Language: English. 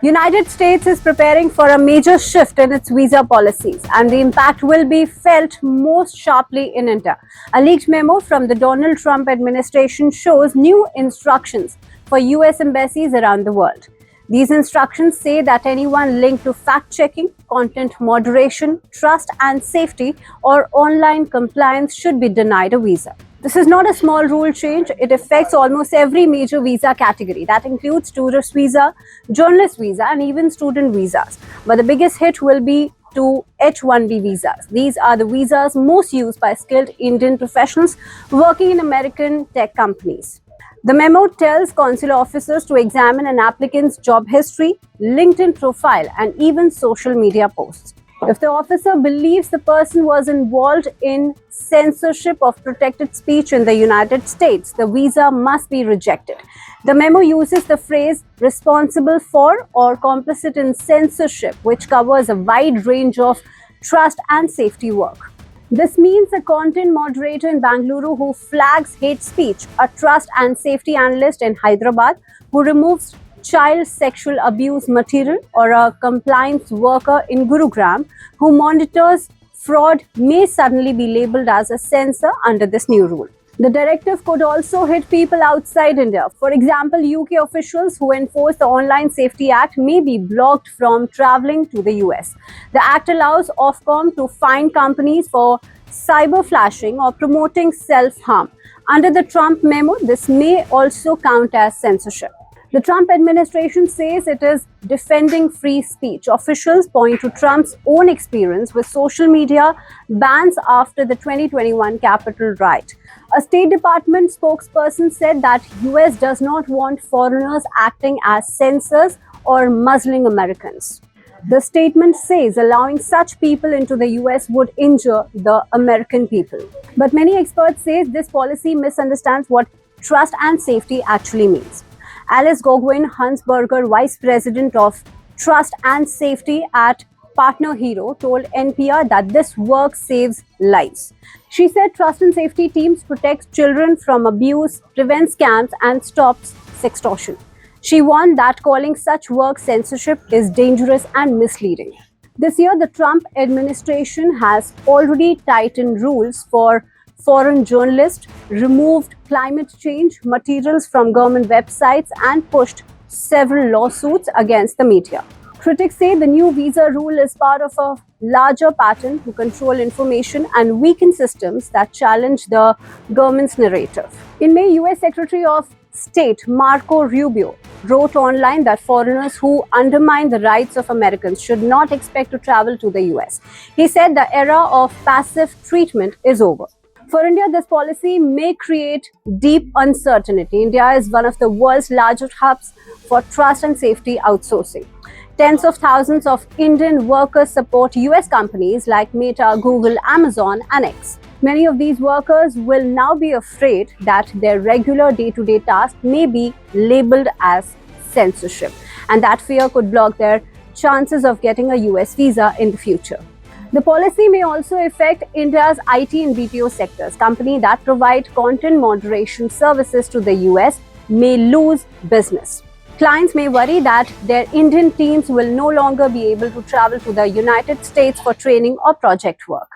United States is preparing for a major shift in its visa policies, and the impact will be felt most sharply in India. A leaked memo from the Donald Trump administration shows new instructions for US embassies around the world. These instructions say that anyone linked to fact-checking, content moderation, trust and safety, or online compliance should be denied a visa. This is not a small rule change. It affects almost every major visa category. That includes tourist visa, journalist visa, and even student visas. But the biggest hit will be to H-1B visas. These are the visas most used by skilled Indian professionals working in American tech companies. The memo tells consular officers to examine an applicant's job history, LinkedIn profile, and even social media posts. If the officer believes the person was involved in censorship of protected speech in the United States, the visa must be rejected. The memo uses the phrase responsible for or complicit in censorship, which covers a wide range of trust and safety work. This means a content moderator in Bangalore who flags hate speech, a trust and safety analyst in Hyderabad who removes child sexual abuse material, or a compliance worker in Gurugram who monitors fraud may suddenly be labeled as a censor under this new rule. The directive could also hit people outside India. For example, UK officials who enforce the Online Safety Act may be blocked from traveling to the US. The act allows Ofcom to fine companies for cyber flashing or promoting self-harm. Under the Trump memo, this may also count as censorship. The Trump administration says it is defending free speech. Officials point to Trump's own experience with social media bans after the 2021 Capitol riot. A State Department spokesperson said that US does not want foreigners acting as censors or muzzling Americans. The statement says allowing such people into the US would injure the American people. But many experts say this policy misunderstands what trust and safety actually means. Alice Gougouin-Hansberger, Vice President of Trust and Safety at Partner Hero, told NPR that this work saves lives. She said trust and safety teams protect children from abuse, prevent scams, and stops sextortion. She warned that calling such work censorship is dangerous and misleading. This year, the Trump administration has already tightened rules for foreign journalists, removed climate change materials from government websites, and pushed several lawsuits against the media. Critics say the new visa rule is part of a larger pattern to control information and weaken systems that challenge the government's narrative. In May, US Secretary of State Marco Rubio wrote online that foreigners who undermine the rights of Americans should not expect to travel to the US. He said the era of passive treatment is over. For India, this policy may create deep uncertainty. India is one of the world's largest hubs for trust and safety outsourcing. Tens of thousands of Indian workers support US companies like Meta, Google, Amazon, and X. Many of these workers will now be afraid that their regular day-to-day tasks may be labeled as censorship, and that fear could block their chances of getting a US visa in the future. The policy may also affect India's IT and BPO sectors. Companies that provide content moderation services to the US may lose business. Clients may worry that their Indian teams will no longer be able to travel to the United States for training or project work.